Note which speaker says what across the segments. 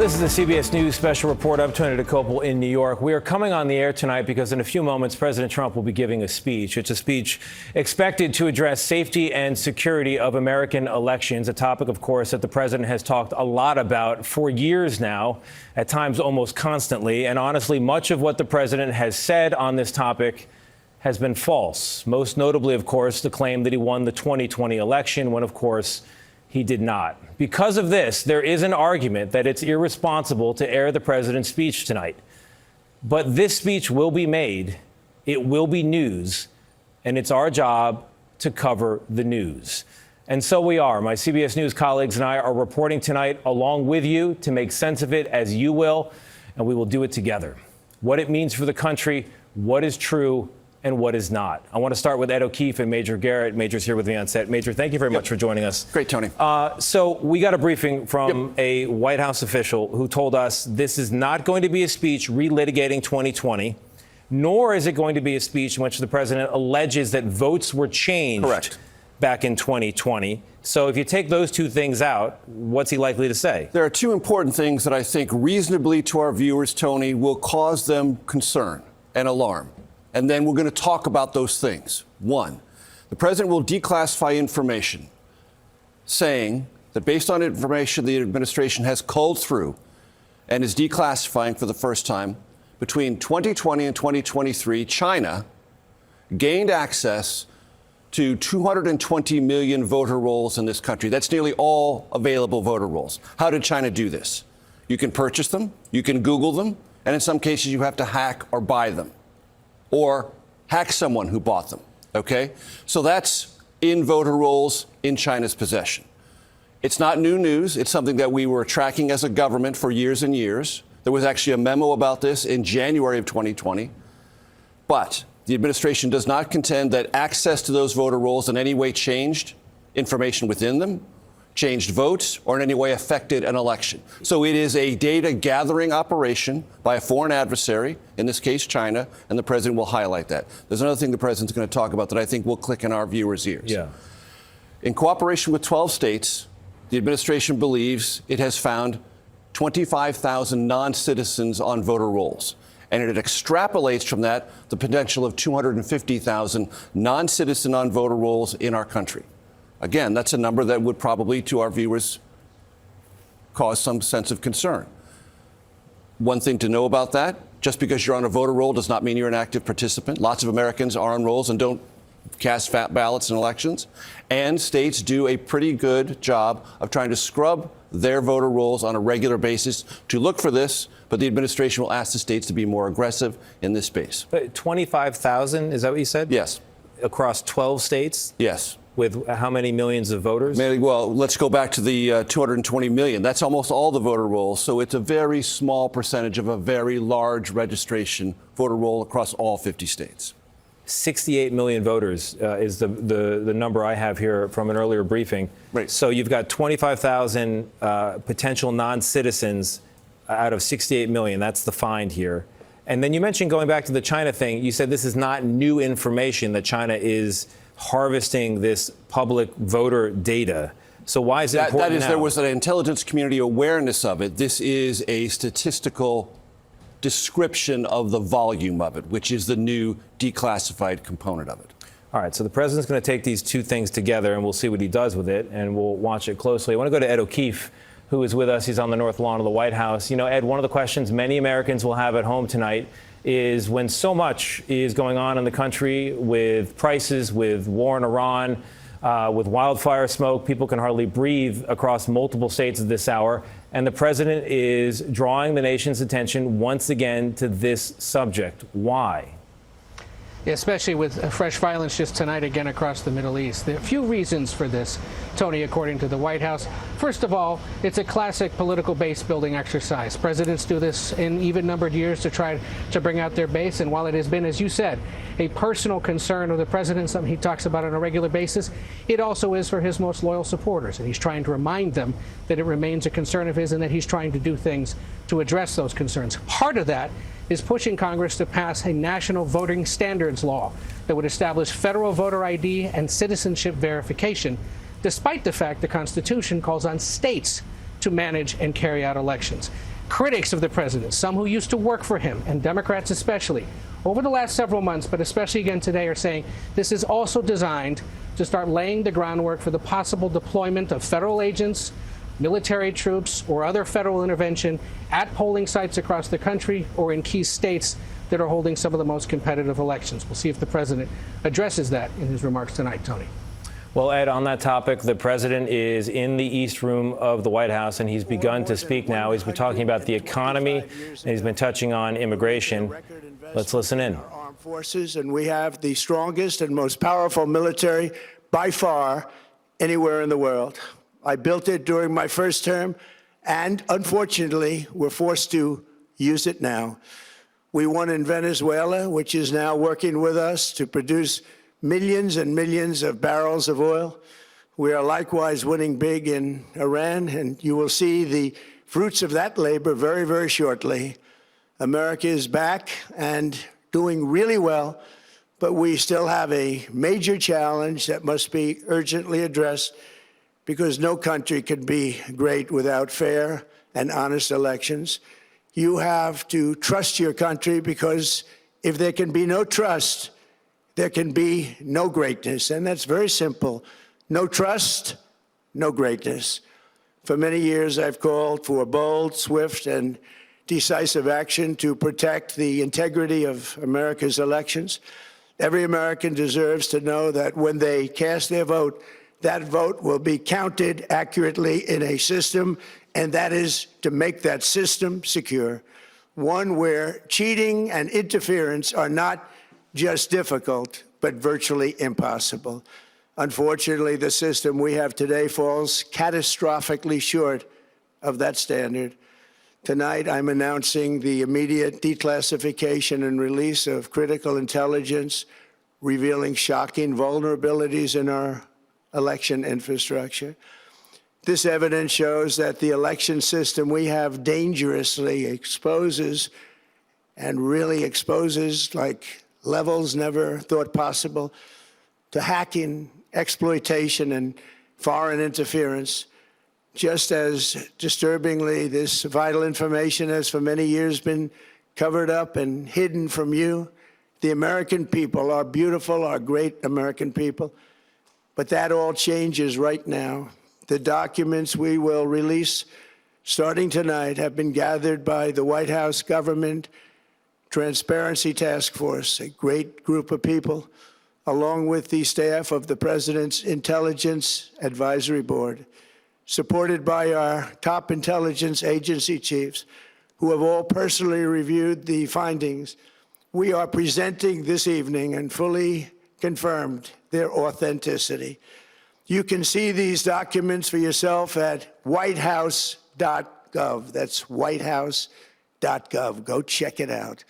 Speaker 1: This is the CBS News Special Report. I'm Tony DeCopel in New York. We are coming on the air tonight because in a few moments, President Trump will be giving a speech. It's a speech expected to address safety and security of American elections, a topic, of course, that the president has talked a lot about for years now, at times almost constantly. And honestly, much of what the president has said on this topic has been false. Most notably, of course, the claim that he won the 2020 election when, of course, he did not. Because of this, there is an argument that it's irresponsible to air the president's speech tonight. But this speech will be made, it will be news, and it's our job to cover the news. And so we are. My CBS News colleagues and I are reporting tonight along with you to make sense of it as you will, and we will do it together. What it means for the country, what is true, and what is not. I want to start with Ed O'Keefe and Major Garrett. Major's here with me on set. Major, thank you very much for joining us.
Speaker 2: Great, Tony.
Speaker 1: So we got a briefing from a White House official who told us this is not going to be a speech relitigating 2020, nor is it going to be a speech in which the president alleges that votes were changed back in 2020. So if you take those two things out, what's he likely to say?
Speaker 2: There are two important things that I think reasonably to our viewers, Tony, will cause them concern and alarm. And then we're going to talk about those things. One, the president will declassify information saying that based on information the administration has culled through and is declassifying for the first time, between 2020 and 2023, China gained access to 220 million voter rolls in this country. That's nearly all available voter rolls. How did China do this? You can purchase them, you can Google them, and in some cases you have to hack or buy them, or hack someone who bought them, okay? So that's in voter rolls in China's possession. It's not new news. It's something that we were tracking as a government for years and years. There was actually a memo about this in January of 2020. But the administration does not contend that access to those voter rolls in any way changed information within them, changed votes, or in any way affected an election. So it is a data gathering operation by a foreign adversary, in this case China, and the president will highlight that. There's another thing the president's going to talk about that I think will click in our viewers' ears. In cooperation with 12 states, the administration believes it has found 25,000 non-citizens on voter rolls. And it extrapolates from that the potential of 250,000 non-citizen on voter rolls in our country. Again, that's a number that would probably, to our viewers, cause some sense of concern. One thing to know about that, just because you're on a voter roll does not mean you're an active participant. Lots of Americans are on rolls and don't cast ballots in elections. And states do a pretty good job of trying to scrub their voter rolls on a regular basis to look for this, but the administration will ask the states to be more aggressive in this space.
Speaker 1: 25,000, is that what you said?
Speaker 2: Yes.
Speaker 1: Across 12 states?
Speaker 2: Yes.
Speaker 1: With how many millions of voters?
Speaker 2: Well, let's go back to the 220 million. That's almost all the voter rolls. So it's a very small percentage of a very large registration voter roll across all 50 states.
Speaker 1: 68 million voters is the number I have here from an earlier briefing.
Speaker 2: Right.
Speaker 1: So you've got 25,000 potential non-citizens out of 68 million. That's the find here. And then you mentioned, going back to the China thing, you said this is not new information, that China is harvesting this public voter data. So why is it important
Speaker 2: That is,
Speaker 1: now?
Speaker 2: there was an intelligence community awareness of it. This is a statistical description of the volume of it, which is the new declassified component of it.
Speaker 1: All right, so the president's going to take these two things together, and we'll see what he does with it, and we'll watch it closely. I want to go to Ed O'Keefe, who is with us. He's on the North Lawn of the White House. You know, Ed, one of the questions many Americans will have at home tonight is, when so much is going on in the country with prices, with war in Iran, with wildfire smoke, people can hardly breathe across multiple states at this hour. And the president is drawing the nation's attention once again to this subject. Why?
Speaker 3: Especially with fresh violence just tonight again across the Middle East. There are a few reasons for this, Tony, according to the White House. First of all, it's a classic political base building exercise. Presidents do this in even-numbered years to try to bring out their base. And while it has been, as you said, a personal concern of the president, something he talks about on a regular basis, it also is for his most loyal supporters. And he's trying to remind them that it remains a concern of his and that he's trying to do things to address those concerns. Part of that is pushing Congress to pass a national voting standards law that would establish federal voter ID and citizenship verification, despite the fact the Constitution calls on states to manage and carry out elections. critics of the president, some who used to work for him, and Democrats especially, over the last several months, but especially again today, are saying this is also designed to start laying the groundwork for the possible deployment of federal agents, military troops, or other federal intervention at polling sites across the country or in key states that are holding some of the most competitive elections. We'll see if the president addresses that in his remarks tonight, Tony.
Speaker 1: Well, Ed, on that topic, the president is in the East Room of the White House, and he's begun to speak now. He's been talking about the economy, and he's been touching on immigration. Let's listen in.
Speaker 4: Our armed forces, and we have the strongest and most powerful military by far anywhere in the world. I built it during my first term, and unfortunately, we're forced to use it now. We won in Venezuela, which is now working with us to produce millions and millions of barrels of oil. We are likewise winning big in Iran, and you will see the fruits of that labor very, very shortly. America is back and doing really well, but we still have a major challenge that must be urgently addressed, because no country can be great without fair and honest elections. You have to trust your country, because if there can be no trust, there can be no greatness. And that's very simple. No trust, no greatness. For many years, I've called for bold, swift, and decisive action to protect the integrity of America's elections. Every American deserves to know that when they cast their vote, that vote will be counted accurately in a system, and that is to make that system secure. One where cheating and interference are not just difficult, but virtually impossible. Unfortunately, the system we have today falls catastrophically short of that standard. Tonight, I'm announcing the immediate declassification and release of critical intelligence revealing shocking vulnerabilities in our election infrastructure. This evidence shows that the election system we have dangerously exposes, and really exposes like levels never thought possible, to hacking, exploitation, and foreign interference. Just as disturbingly, this vital information has for many years been covered up and hidden from you, the American people, our beautiful, our great American people. But that all changes right now. The documents we will release starting tonight have been gathered by the White House Government Transparency Task Force, a great group of people, along with the staff of the President's Intelligence Advisory Board, supported by our top intelligence agency chiefs, who have all personally reviewed the findings. We are presenting this evening and fully confirmed their authenticity. You can see these documents for yourself at whitehouse.gov. That's whitehouse.gov. Go check it out.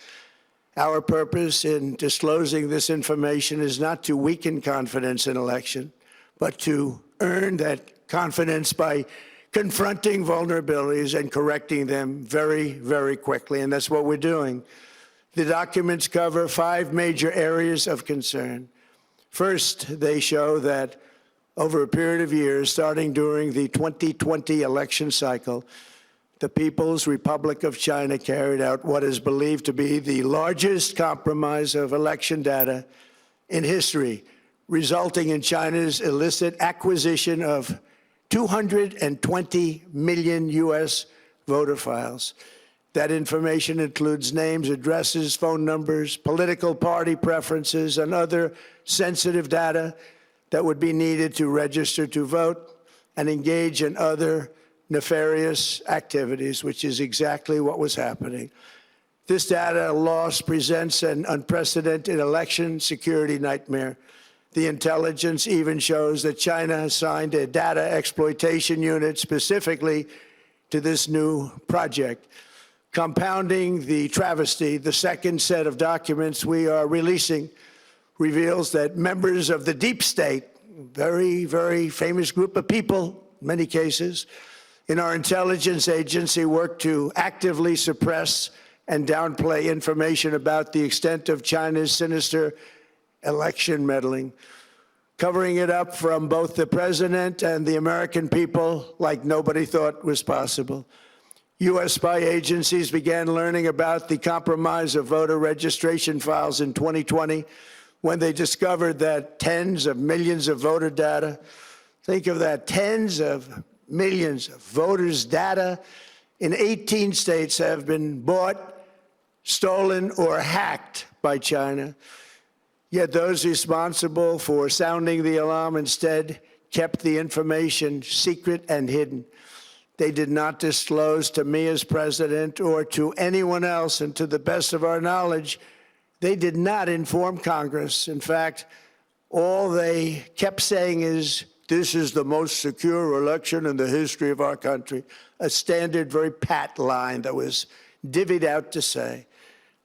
Speaker 4: Our purpose in disclosing this information is not to weaken confidence in election, but to earn that confidence by confronting vulnerabilities and correcting them very, very quickly. And that's what we're doing. The documents cover 5 major areas of concern. First, they show that over a period of years, starting during the 2020 election cycle, the People's Republic of China carried out what is believed to be the largest compromise of election data in history, resulting in China's illicit acquisition of 220 million U.S. voter files. That information includes names, addresses, phone numbers, political party preferences, and other sensitive data that would be needed to register to vote and engage in other nefarious activities, which is exactly what was happening. This data loss presents an unprecedented election security nightmare. The intelligence even shows that China has signed a data exploitation unit specifically to this new project. Compounding the travesty, the second set of documents we are releasing reveals that members of the deep state, very, very famous group of people, in many cases, in our intelligence agency work to actively suppress and downplay information about the extent of China's sinister election meddling, covering it up from both the president and the American people like nobody thought was possible. U.S. spy agencies began learning about the compromise of voter registration files in 2020 when they discovered that tens of millions of voter data, think of that, tens of millions of voters' data in 18 states have been bought, stolen, or hacked by China. Yet those responsible for sounding the alarm instead kept the information secret and hidden. They did not disclose to me as president or to anyone else, and to the best of our knowledge, they did not inform Congress. In fact, all they kept saying is, this is the most secure election in the history of our country, a standard, very pat line that was divvied out to say.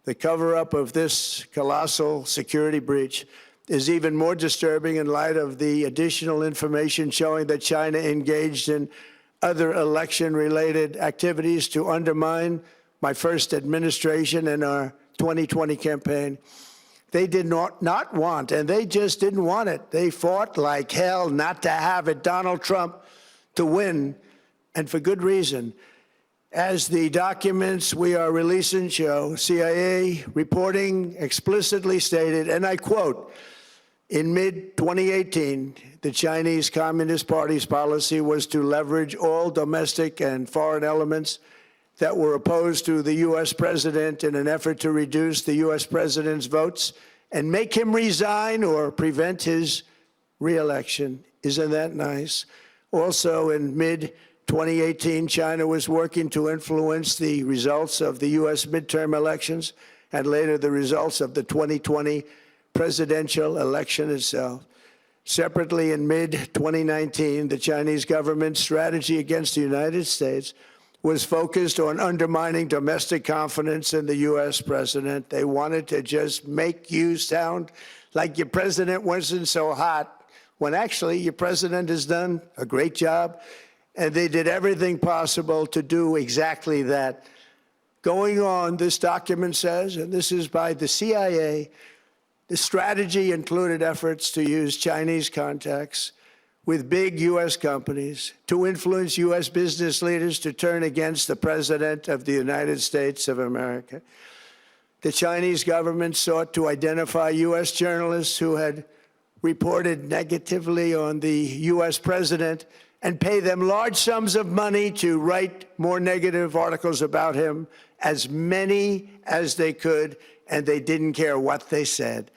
Speaker 4: The cover-up of this colossal security breach is even more disturbing in light of the additional information showing that China engaged in other election-related activities to undermine my first administration and our 2020 campaign. They did not want, and they just didn't want it. They fought like hell not to have it, Donald Trump, to win, and for good reason. As the documents we are releasing show, CIA reporting explicitly stated, and I quote, in mid-2018, the Chinese Communist Party's policy was to leverage all domestic and foreign elements that were opposed to the U.S. president in an effort to reduce the U.S. president's votes and make him resign or prevent his re-election. Isn't that nice? Also, in mid-2018, China was working to influence the results of the U.S. midterm elections and later the results of the 2020 presidential election itself. Separately, in mid-2019, the Chinese government's strategy against the United States was focused on undermining domestic confidence in the U.S. president. They wanted to just make you sound like your president wasn't so hot, when actually your president has done a great job, and they did everything possible to do exactly that. Going on, this document says, and this is by the CIA, the strategy included efforts to use Chinese contacts with big U.S. companies to influence U.S. business leaders to turn against the President of the United States of America. The Chinese government sought to identify U.S. journalists who had reported negatively on the U.S. president and pay them large sums of money to write more negative articles about him, as many as they could, and they didn't care what they said.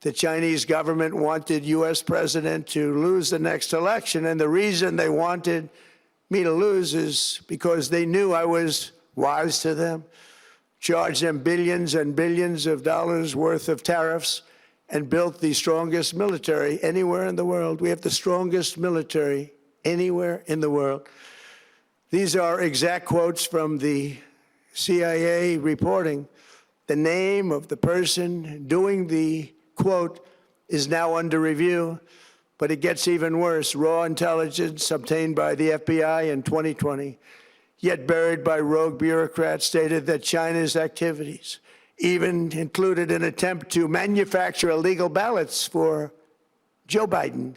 Speaker 4: The Chinese government wanted U.S. president to lose the next election, and the reason they wanted me to lose is because they knew I was wise to them, charged them billions and billions of dollars worth of tariffs, and built the strongest military anywhere in the world. We have the strongest military anywhere in the world. These are exact quotes from the CIA reporting. The name of the person doing the quote is now under review, but it gets even worse. Raw intelligence obtained by the FBI in 2020, yet buried by rogue bureaucrats, stated that China's activities even included an attempt to manufacture illegal ballots for Joe Biden.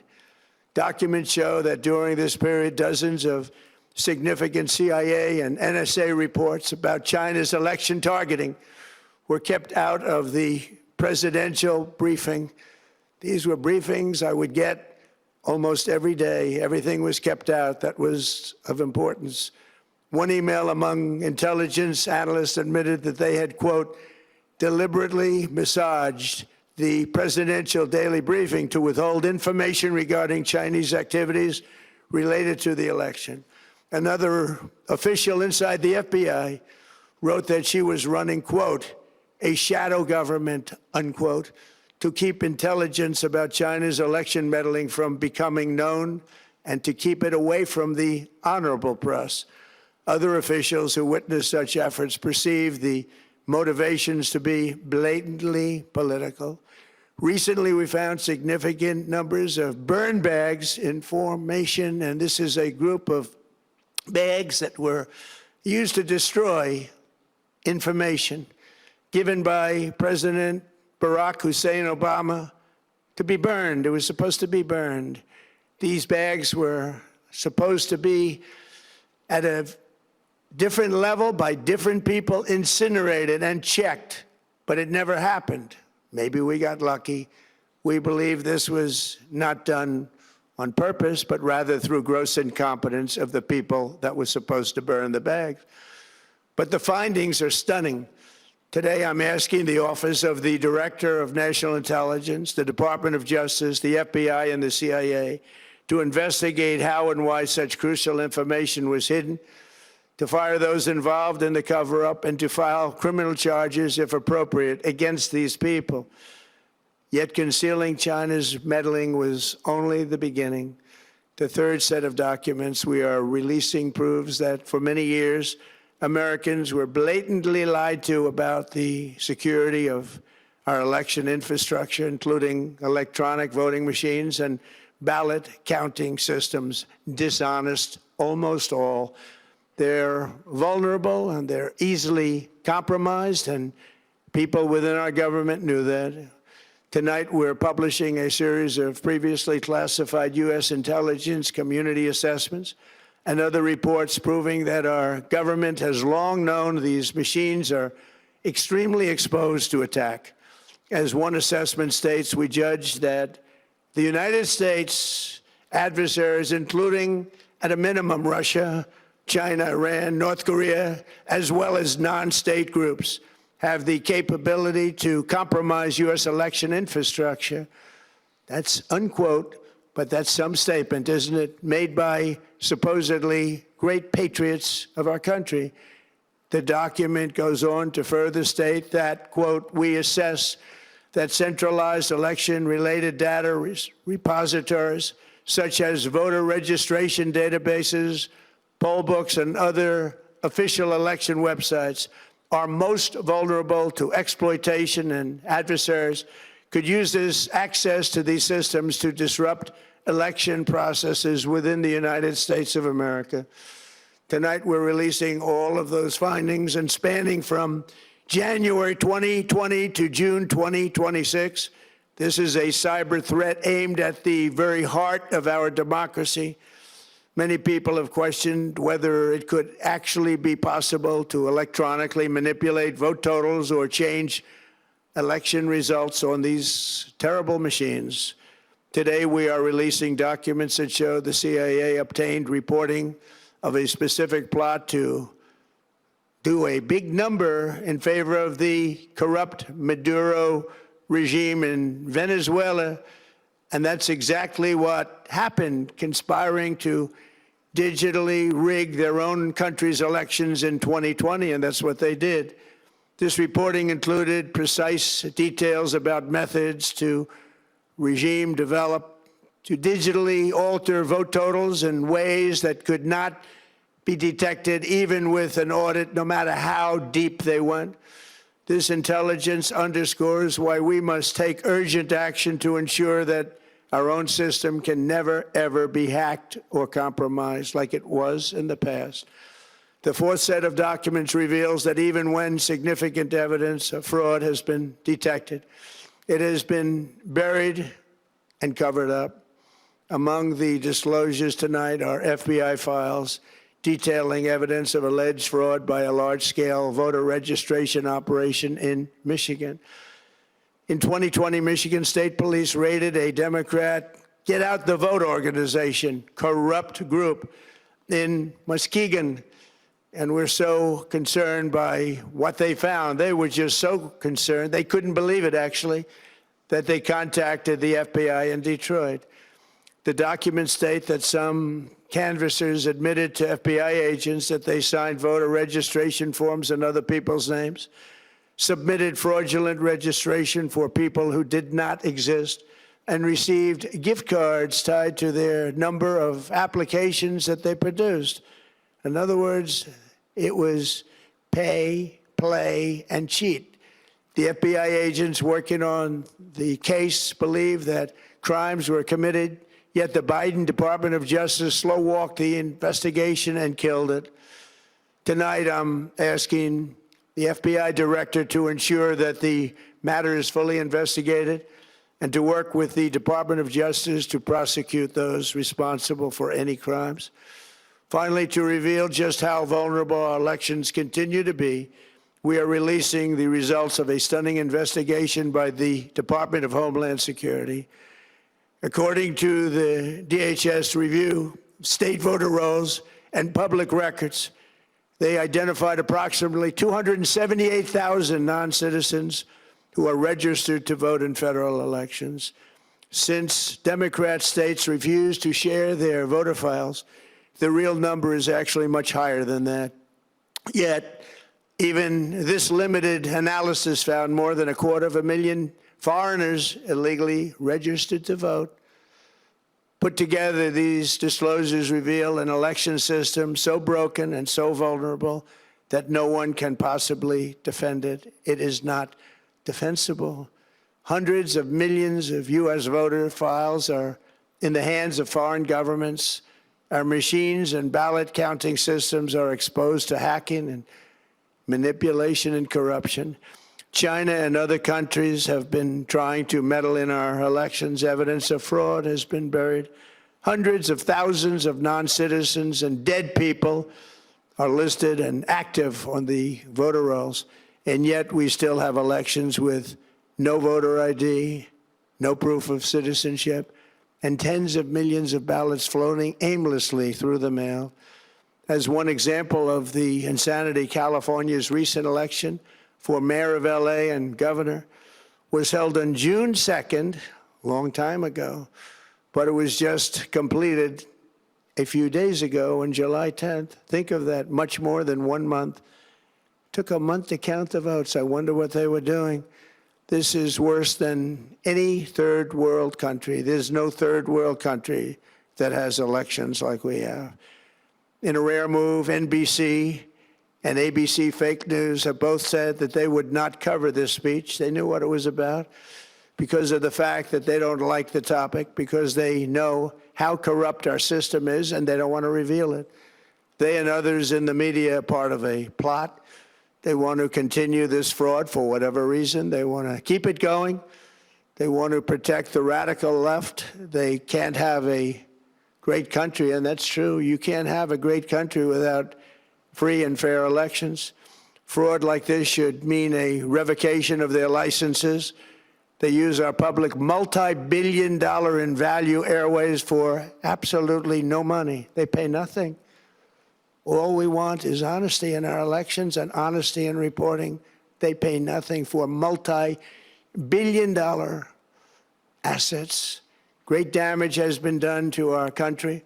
Speaker 4: Documents show that during this period, dozens of significant CIA and NSA reports about China's election targeting were kept out of the presidential briefing. These were briefings I would get almost every day. Everything was kept out that was of importance. One email among intelligence analysts admitted that they had, quote, deliberately massaged the presidential daily briefing to withhold information regarding Chinese activities related to the election. Another official inside the FBI wrote that she was running, quote, a shadow government, unquote, to keep intelligence about China's election meddling from becoming known and to keep it away from the honorable press. Other officials who witnessed such efforts perceived the motivations to be blatantly political. Recently, we found significant numbers of burn bags in formation, and this is a group of bags that were used to destroy information given by President Barack Hussein Obama to be burned. It was supposed to be burned. These bags were supposed to be at a different level by different people, incinerated and checked, but it never happened. Maybe we got lucky. We believe this was not done on purpose, but rather through gross incompetence of the people that were supposed to burn the bags. But the findings are stunning. Today, I'm asking the Office of the Director of National Intelligence, the Department of Justice, the FBI, and the CIA to investigate how and why such crucial information was hidden, to fire those involved in the cover-up, and to file criminal charges, if appropriate, against these people. Yet concealing China's meddling was only the beginning. The third set of documents we are releasing proves that for many years, Americans were blatantly lied to about the security of our election infrastructure, including electronic voting machines and ballot counting systems, dishonest, almost all. They're vulnerable and they're easily compromised, and people within our government knew that. Tonight, we're publishing a series of previously classified U.S. intelligence community assessments and other reports proving that our government has long known these machines are extremely exposed to attack. As one assessment states, we judge that the United States adversaries, including at a minimum Russia, China, Iran, North Korea, as well as non-state groups, have the capability to compromise U.S. election infrastructure. That's unquote, but that's some statement, isn't it? Made by supposedly great patriots of our country. The document goes on to further state that, quote, we assess that centralized election-related data repositories, such as voter registration databases, poll books, and other official election websites, are most vulnerable to exploitation, and adversaries could use this access to these systems to disrupt election processes within the United States of America. Tonight, we're releasing all of those findings, and spanning from January 2020 to June 2026. This is a cyber threat aimed at the very heart of our democracy. Many people have questioned whether it could actually be possible to electronically manipulate vote totals or change election results on these terrible machines. Today, we are releasing documents that show the CIA obtained reporting of a specific plot to do a big number in favor of the corrupt Maduro regime in Venezuela. And that's exactly what happened, conspiring to digitally rig their own country's elections in 2020, and that's what they did. This reporting included precise details about methods to regime develop to digitally alter vote totals in ways that could not be detected even with an audit, no matter how deep they went. This intelligence underscores why we must take urgent action to ensure that our own system can never, ever be hacked or compromised like it was in the past. The fourth set of documents reveals that even when significant evidence of fraud has been detected, it has been buried and covered up. Among the disclosures tonight are FBI files detailing evidence of alleged fraud by a large-scale voter registration operation in Michigan. In 2020, Michigan State Police raided a Democrat Get Out the Vote organization, corrupt group in Muskegon. And we're so concerned by what they found. They were just so concerned, they couldn't believe it, actually, that they contacted the FBI in Detroit. The documents state that some canvassers admitted to FBI agents that they signed voter registration forms in other people's names, submitted fraudulent registration for people who did not exist, and received gift cards tied to their number of applications that they produced. In other words, it was pay, play, and cheat. The FBI agents working on the case believe that crimes were committed, yet the Biden Department of Justice slow-walked the investigation and killed it. Tonight, I'm asking the FBI director to ensure that the matter is fully investigated and to work with the Department of Justice to prosecute those responsible for any crimes. Finally, to reveal just how vulnerable our elections continue to be, we are releasing the results of a stunning investigation by the Department of Homeland Security. According to the DHS review, state voter rolls and public records, they identified approximately 278,000 non-citizens who are registered to vote in federal elections. Since Democrat states refuse to share their voter files, the real number is actually much higher than that. Yet, even this limited analysis found more than 250,000 foreigners illegally registered to vote. Put together, these disclosures reveal an election system so broken and so vulnerable that no one can possibly defend it. It is not defensible. Hundreds of millions of U.S. voter files are in the hands of foreign governments. Our machines and ballot counting systems are exposed to hacking and manipulation and corruption. China and other countries have been trying to meddle in our elections. Evidence of fraud has been buried. Hundreds of thousands of non-citizens and dead people are listed and active on the voter rolls, and yet we still have elections with no voter ID, no proof of citizenship, and tens of millions of ballots floating aimlessly through the mail. As one example of the insanity, California's recent election for mayor of LA and governor was held on June 2nd, a long time ago, but it was just completed a few days ago on July 10th. Think of that, much more than 1 month. Took a month to count the votes. I wonder what they were doing. This is worse than any third world country. There's no third world country that has elections like we have. In a rare move, NBC and ABC Fake News have both said that they would not cover this speech. They knew what it was about because of the fact that they don't like the topic, because they know how corrupt our system is and they don't want to reveal it. They and others in the media are part of a plot. They want to continue this fraud for whatever reason. They want to keep it going. They want to protect the radical left. They can't have a great country, and that's true. You can't have a great country without free and fair elections. Fraud like this should mean a revocation of their licenses. They use our public multi-billion-dollar in value airways for absolutely no money. They pay nothing. All we want is honesty in our elections and honesty in reporting. They pay nothing for multi-billion-dollar assets. Great damage has been done to our country,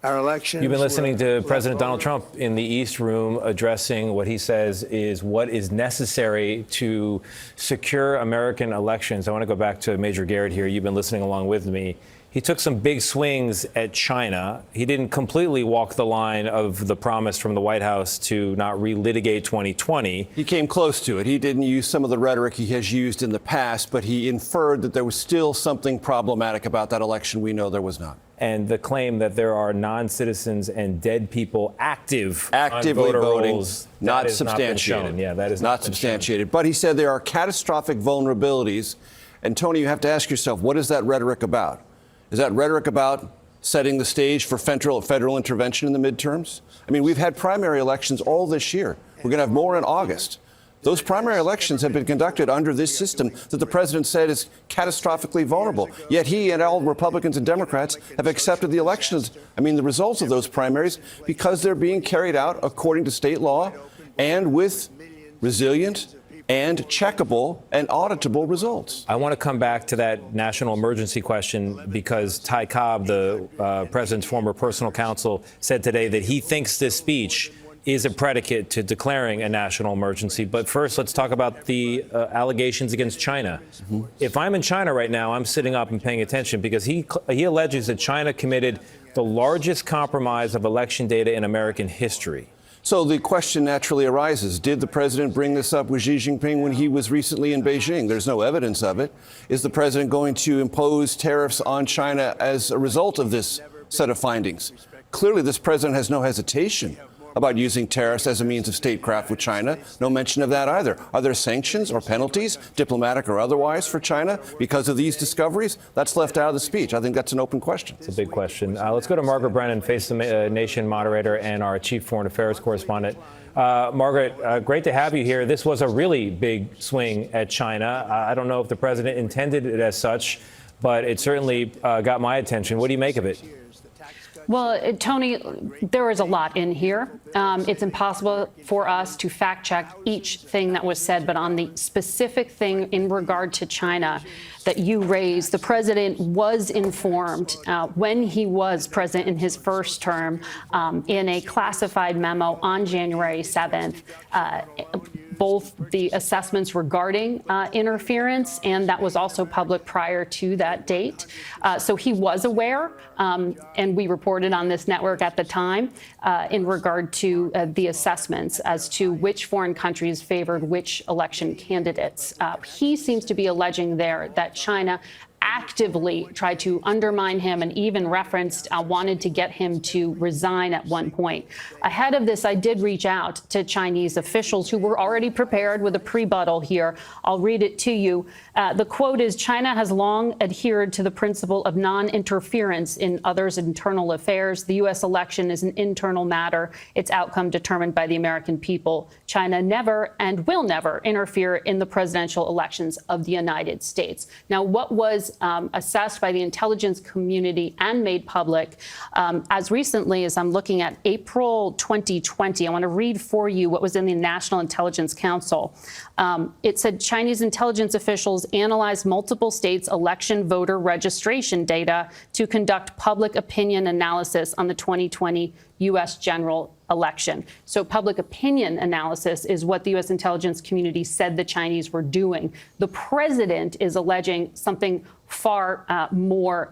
Speaker 4: our elections.
Speaker 1: You've been listening to President Donald Trump in the East Room addressing what he says is what is necessary to secure American elections. I want to go back to Major Garrett here. You've been listening along with me. He took some big swings at China. He didn't completely walk the line of the promise from the White House to not relitigate 2020.
Speaker 2: He came close to it. He didn't use some of the rhetoric he has used in the past, but he inferred that there was still something problematic about that election. We know there was not.
Speaker 1: And the claim that there are non-citizens and dead people actively
Speaker 2: on voter
Speaker 1: voting,
Speaker 2: rolls, not substantiated.
Speaker 1: Yeah, that is
Speaker 2: not substantiated. But he said there are catastrophic vulnerabilities. And Tony, you have to ask yourself, what is that rhetoric about? Is that rhetoric about setting the stage for federal intervention in the midterms? I mean, we've had primary elections all this year. We're going to have more in August. Those primary elections have been conducted under this system that the president said is catastrophically vulnerable. Yet he and all Republicans and Democrats have accepted the elections, the results of those primaries, because they're being carried out according to state law and with resilient and checkable and auditable results.
Speaker 1: I want to come back to that national emergency question because Ty Cobb, the president's former personal counsel, said today that he thinks this speech is a predicate to declaring a national emergency. But first, let's talk about the allegations against China. Mm-hmm. If I'm in China right now, I'm sitting up and paying attention because he alleges that China committed the largest compromise of election data in American history.
Speaker 2: So the question naturally arises, did the president bring this up with Xi Jinping when he was recently in Beijing? There's no evidence of it. Is the president going to impose tariffs on China as a result of this set of findings? Clearly, this president has no hesitation about using tariffs as a means of statecraft with China. No mention of that either. Are there sanctions or penalties, diplomatic or otherwise, for China because of these discoveries? That's left out of the speech. I think that's an open question.
Speaker 1: It's a big question. Let's go to Margaret Brennan, Face the Nation moderator and our chief foreign affairs correspondent. Margaret, great to have you here. This was a really big swing at China. I don't know if the president intended it as such, but it certainly got my attention. What do you make of it?
Speaker 5: Well, Tony, there is a lot in here. It's impossible for us to fact check each thing that was said, but on the specific thing in regard to China that you raised, the president was informed when he was president in his first term in a classified memo on January 7th. Both the assessments regarding interference, and that was also public prior to that date. So he was aware, and we reported on this network at the time in regard to the assessments as to which foreign countries favored which election candidates. He seems to be alleging there that China actively tried to undermine him and even referenced wanted to get him to resign at one point. Ahead of this, I did reach out to Chinese officials who were already prepared with a prebuttal here. I'll read it to you. The quote is, "China has long adhered to the principle of non-interference in others' internal affairs. The U.S. election is an internal matter, its outcome determined by the American people. China never and will never interfere in the presidential elections of the United States." Now, what was assessed by the intelligence community and made public as recently as I'm looking at April 2020. I want to read for you what was in the National Intelligence Council. It said Chinese intelligence officials analyzed multiple states' election voter registration data to conduct public opinion analysis on the 2020 U.S. general election. So public opinion analysis is what the U.S. intelligence community said the Chinese were doing. The president is alleging something far more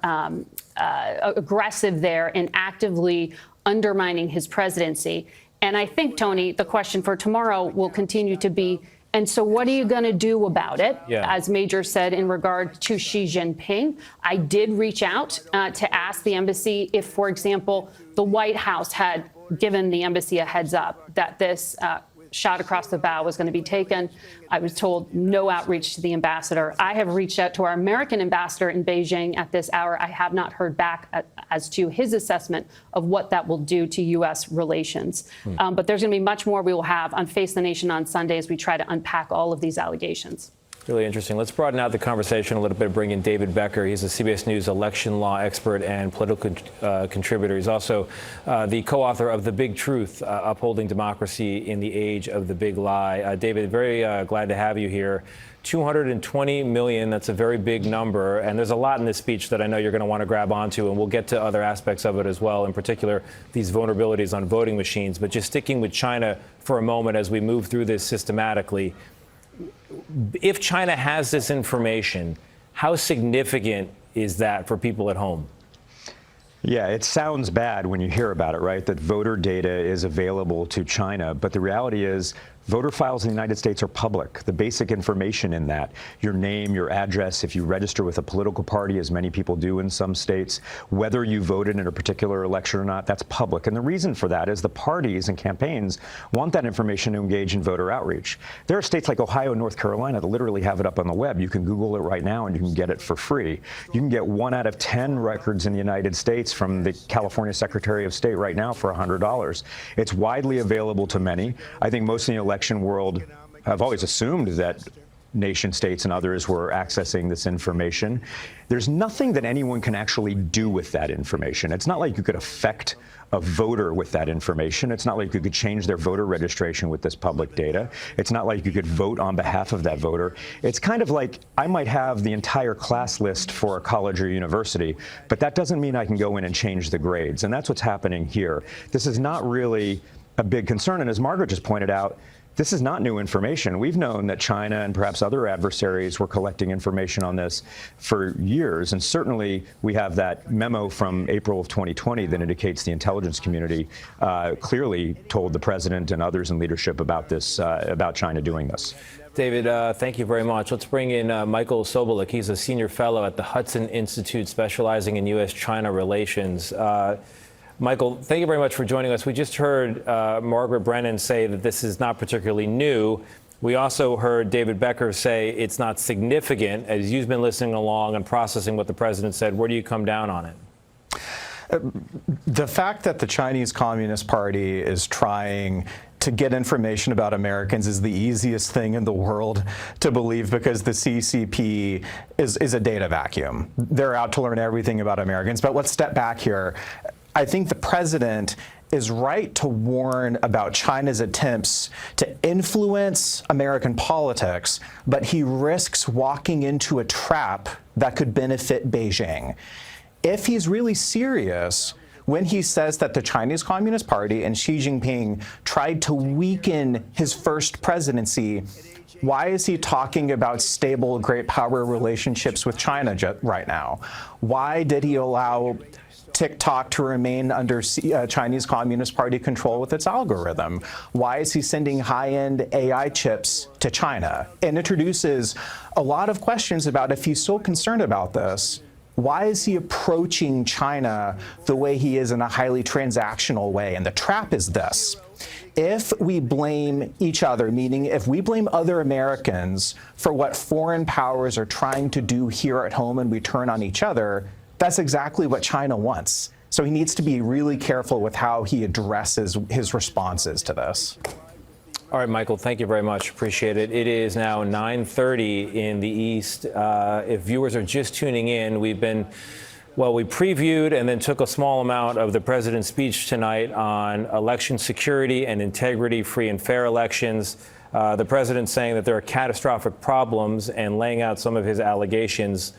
Speaker 5: aggressive there in actively undermining his presidency. And I think, Tony, the question for tomorrow will continue to be, and so what are you going to do about it?
Speaker 1: Yeah.
Speaker 5: As Major said in regard to Xi Jinping, I did reach out to ask the embassy if, for example, the White House had given the embassy a heads up that this shot across the bow was going to be taken. I was told no outreach to the ambassador. I have reached out to our American ambassador in Beijing at this hour. I have not heard back as to his assessment of what that will do to U.S. relations. But there's going to be much more we will have on Face the Nation on Sunday as we try to unpack all of these allegations.
Speaker 1: Really interesting. Let's broaden out the conversation a little bit, bring in David Becker. He's a CBS News election law expert and political contributor. He's also the co-author of The Big Truth, Upholding Democracy in the Age of the Big Lie. David, very glad to have you here. 220 million, that's a very big number. And there's a lot in this speech that I know you're going to want to grab onto, and we'll get to other aspects of it as well, in particular, these vulnerabilities on voting machines. But just sticking with China for a moment as we move through this systematically, if China has this information, how significant is that for people at home?
Speaker 6: Yeah, it sounds bad when you hear about it, right? That voter data is available to China. But the reality is voter files in the United States are public. The basic information in that, your name, your address, if you register with a political party, as many people do in some states, whether you voted in a particular election or not, that's public. And the reason for that is the parties and campaigns want that information to engage in voter outreach. There are states like Ohio and North Carolina that literally have it up on the web. You can Google it right now and you can get it for free. You can get 1 out of 10 records in the United States from the California Secretary of State right now for $100. It's widely available to many. I think most in the election world have always assumed that nation states and others were accessing this information. There's nothing that anyone can actually do with that information. It's not like you could affect a voter with that information. It's not like you could change their voter registration with this public data. It's not like you could vote on behalf of that voter. It's kind of like I might have the entire class list for a college or university, but that doesn't mean I can go in and change the grades. And that's what's happening here. This is not really a big concern. And as Margaret just pointed out, this is not new information. We've known that China and perhaps other adversaries were collecting information on this for years. And certainly we have that memo from April of 2020 that indicates the intelligence community clearly told the president and others in leadership about this, about China doing this.
Speaker 1: David, thank you very much. Let's bring in Michael Sobolik. He's a senior fellow at the Hudson Institute specializing in U.S.-China relations. Michael, thank you very much for joining us. We just heard Margaret Brennan say that this is not particularly new. We also heard David Becker say it's not significant. As you've been listening along and processing what the president said, where do you come down on it?
Speaker 7: The fact that the Chinese Communist Party is trying to get information about Americans is the easiest thing in the world to believe, because the CCP is a data vacuum. They're out to learn everything about Americans. But let's step back here. I think the president is right to warn about China's attempts to influence American politics, but he risks walking into a trap that could benefit Beijing. If he's really serious when he says that the Chinese Communist Party and Xi Jinping tried to weaken his first presidency, why is he talking about stable great power relationships with China right now? Why did he allow TikTok to remain under Chinese Communist Party control with its algorithm? Why is he sending high-end AI chips to China? And introduces a lot of questions about, if he's so concerned about this, why is he approaching China the way he is, in a highly transactional way? And the trap is this. If we blame each other, meaning if we blame other Americans for what foreign powers are trying to do here at home, and we turn on each other, that's exactly what China wants. So he needs to be really careful with how he addresses his responses to this.
Speaker 1: All right, Michael, thank you very much. Appreciate it. It is now 9:30 in the East. If viewers are just tuning in, we previewed and then took a small amount of the president's speech tonight on election security and integrity, free and fair elections. The president saying that there are catastrophic problems and laying out some of his allegations,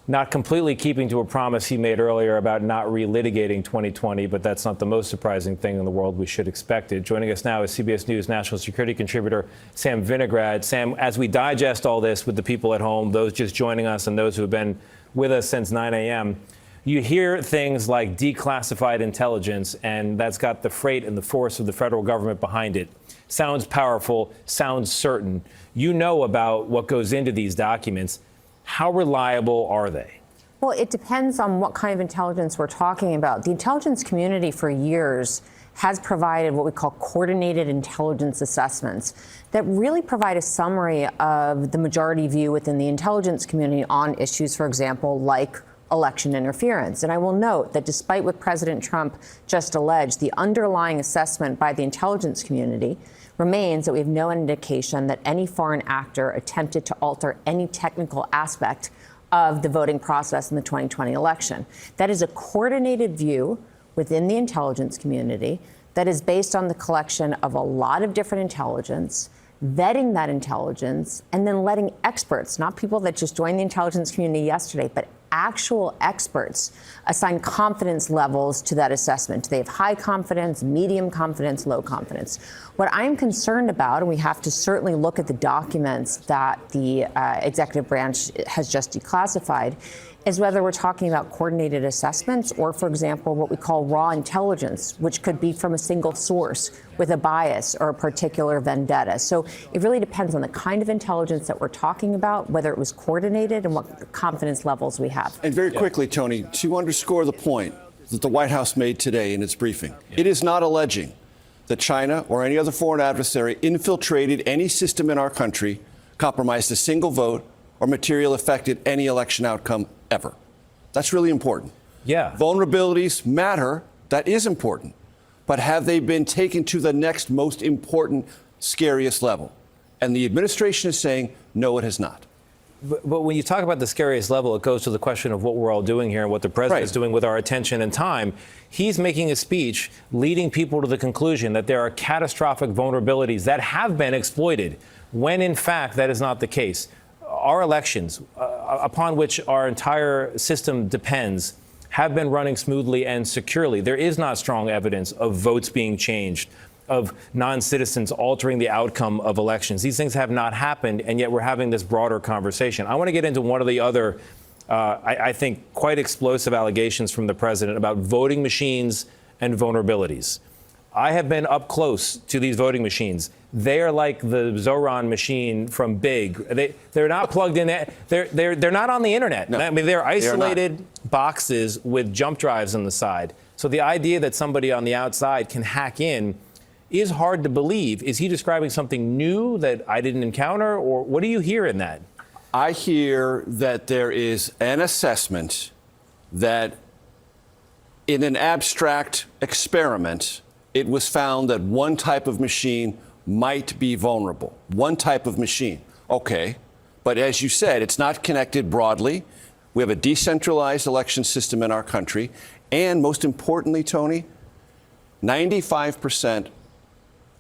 Speaker 1: not completely keeping to a promise he made earlier about not relitigating 2020, but that's not the most surprising thing in the world. We should expect it. Joining us now is CBS News national security contributor Sam Vinograd. Sam, as we digest all this with the people at home, those just joining us and those who have been with us since 9 a.m., you hear things like declassified intelligence, and that's got the freight and the force of the federal government behind it. Sounds powerful, sounds certain. You know about what goes into these documents. How reliable are they?
Speaker 8: Well, it depends on what kind of intelligence we're talking about. The intelligence community for years has provided what we call coordinated intelligence assessments that really provide a summary of the majority view within the intelligence community on issues, for example, like election interference. And I will note that despite what President Trump just alleged, the underlying assessment by the intelligence community remains that we have no indication that any foreign actor attempted to alter any technical aspect of the voting process in the 2020 election. That is a coordinated view within the intelligence community that is based on the collection of a lot of different intelligence, vetting that intelligence, and then letting experts, not people that just joined the intelligence community yesterday, but actual experts assign confidence levels to that assessment. They have high confidence, medium confidence, low confidence. What I'm concerned about, and we have to certainly look at the documents that the executive branch has just declassified, is whether we're talking about coordinated assessments or, for example, what we call raw intelligence, which could be from a single source with a bias or a particular vendetta. So it really depends on the kind of intelligence that we're talking about, whether it was coordinated and what confidence levels we have.
Speaker 2: And very quickly, Tony, to underscore the point that the White House made today in its briefing, it is not alleging that China or any other foreign adversary infiltrated any system in our country, compromised a single vote, or materially affected any election outcome ever. That's really important.
Speaker 1: Yeah.
Speaker 2: Vulnerabilities matter. That is important. But have they been taken to the next most important, scariest level? And the administration is saying, no, it has not.
Speaker 1: But when you talk about the scariest level, it goes to the question of what we're all doing here and what the president is doing with our attention and time. He's making a speech leading people to the conclusion that there are catastrophic vulnerabilities that have been exploited, when in fact that is not the case. Our elections, upon which our entire system depends, have been running smoothly and securely. There is not strong evidence of votes being changed, of non-citizens altering the outcome of elections. These things have not happened, and yet we're having this broader conversation. I want to get into one of the other, I think, quite explosive allegations from the president about voting machines and vulnerabilities. I have been up close to these voting machines. They are like the Zoran machine from Big. They're not plugged in. They're not on the internet.
Speaker 2: No,
Speaker 1: I mean, they're isolated boxes with jump drives on the side. So the idea that somebody on the outside can hack in is hard to believe. Is he describing something new that I didn't encounter, or what do you hear in that?
Speaker 2: I hear that there is an assessment that in an abstract experiment, it was found that one type of machine might be vulnerable. One type of machine. Okay. But as you said, it's not connected broadly. We have a decentralized election system in our country. And most importantly, Tony, 95%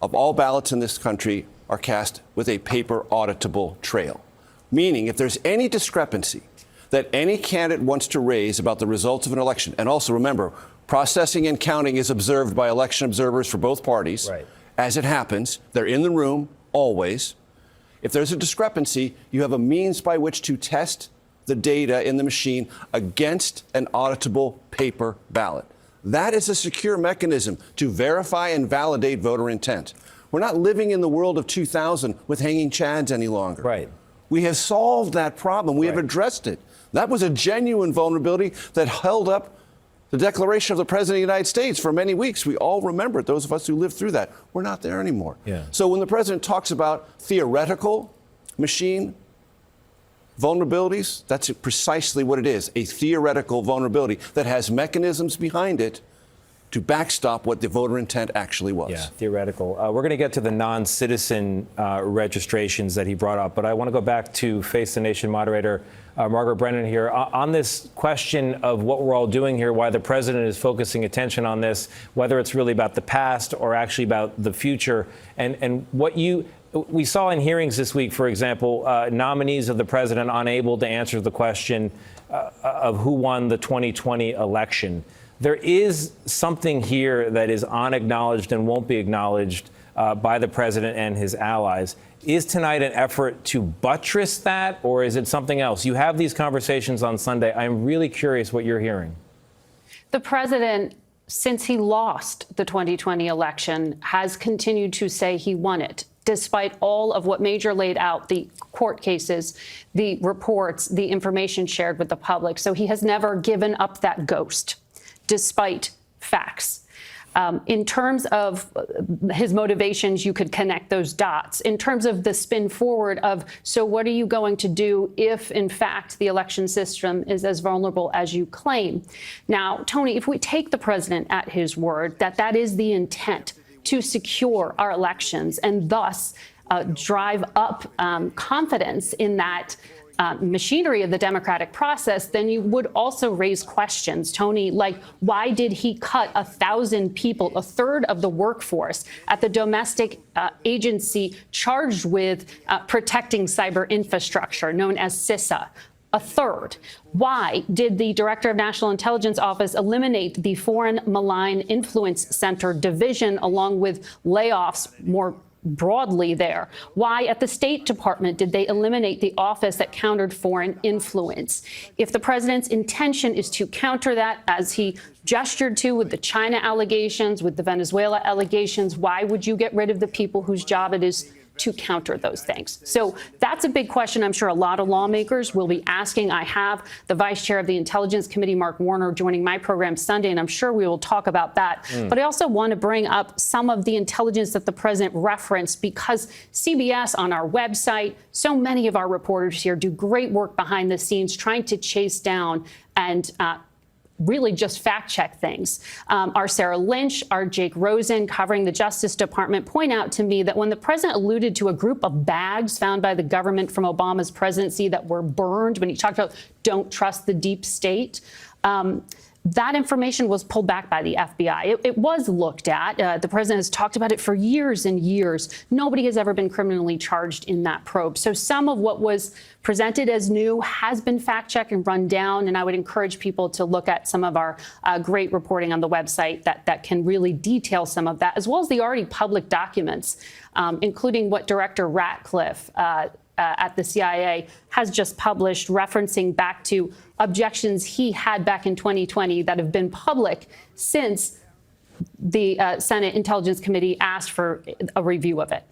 Speaker 2: of all ballots in this country are cast with a paper auditable trail. Meaning, if there's any discrepancy that any candidate wants to raise about the results of an election, and also remember, processing and counting is observed by election observers for both parties.
Speaker 1: Right.
Speaker 2: As it happens, they're in the room always. If there's a discrepancy, you have a means by which to test the data in the machine against an auditable paper ballot. That is a secure mechanism to verify and validate voter intent. We're not living in the world of 2000 with hanging chads any longer.
Speaker 1: Right.
Speaker 2: We have solved that problem. We have addressed it. That was a genuine vulnerability that held up the declaration of the President of the United States for many weeks. We all remember it, those of us who lived through that. We're not there anymore.
Speaker 1: Yeah.
Speaker 2: So when the President talks about theoretical machine vulnerabilities, that's precisely what it is, a theoretical vulnerability that has mechanisms behind it to backstop what the voter intent actually was.
Speaker 1: Yeah, theoretical. We're going to get to the non-citizen registrations that he brought up, but I want to go back to Face the Nation moderator Margaret Brennan here. On this question of what we're all doing here, why the president is focusing attention on this, whether it's really about the past or actually about the future, and what we saw in hearings this week, for example, nominees of the president unable to answer the question of who won the 2020 election. There is something here that is unacknowledged and won't be acknowledged by the president and his allies. Is tonight an effort to buttress that, or is it something else? You have these conversations on Sunday. I'm really curious what you're hearing.
Speaker 5: The president, since he lost the 2020 election, has continued to say he won it, despite all of what Major laid out, the court cases, the reports, the information shared with the public. So he has never given up that ghost, despite facts. In terms of his motivations, you could connect those dots. In terms of the spin forward of, so what are you going to do if, in fact, the election system is as vulnerable as you claim? Now, Tony, if we take the president at his word that that is the intent, to secure our elections and thus drive up confidence in that machinery of the democratic process, then you would also raise questions, Tony, like why did he cut 1,000 people, a third of the workforce at the domestic agency charged with protecting cyber infrastructure, known as CISA? A third. Why did the Director of National Intelligence Office eliminate the Foreign Malign Influence Center division along with layoffs more broadly there? Why at the State Department did they eliminate the office that countered foreign influence? If the president's intention is to counter that, as he gestured to with the China allegations, with the Venezuela allegations, why would you get rid of the people whose job it is to counter those things? So that's a big question I'm sure a lot of lawmakers will be asking. I have the vice chair of the Intelligence Committee, Mark Warner, joining my program Sunday, and I'm sure we will talk about that. But I also want to bring up some of the intelligence that the president referenced, because CBS on our website, so many of our reporters here do great work behind the scenes trying to chase down and really just fact check things. Our Sarah Lynch, our Jake Rosen covering the Justice Department point out to me that when the president alluded to a group of bags found by the government from Obama's presidency that were burned, when he talked about don't trust the deep state, that information was pulled back by the FBI. It was looked at. The president has talked about it for years and years. Nobody has ever been criminally charged in that probe. So some of what was presented as new has been fact-checked and run down. And I would encourage people to look at some of our great reporting on the website that can really detail some of that, as well as the already public documents, including what Director Ratcliffe at the CIA has just published, referencing back to objections he had back in 2020 that have been public since the Senate Intelligence Committee asked for a review of it.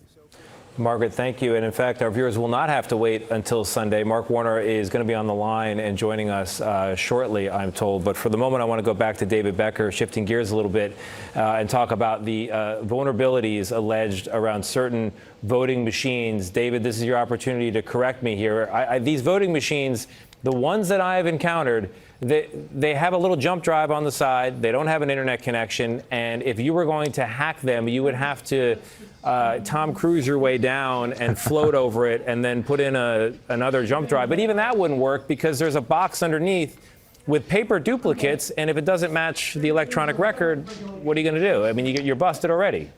Speaker 1: Margaret, thank you. And in fact, our viewers will not have to wait until Sunday. Mark Warner is going to be on the line and joining us shortly, I'm told. But for the moment, I want to go back to David Becker, shifting gears a little bit, and talk about the vulnerabilities alleged around certain voting machines. David, this is your opportunity to correct me here. These voting machines, the ones that I have encountered, they have a little jump drive on the side. They don't have an internet connection. And if you were going to hack them, you would have to Tom Cruise your way down and float over it and then put in another jump drive. But even that wouldn't work because there's a box underneath with paper duplicates. And if it doesn't match the electronic record, what are you going to do? I mean, you're busted already.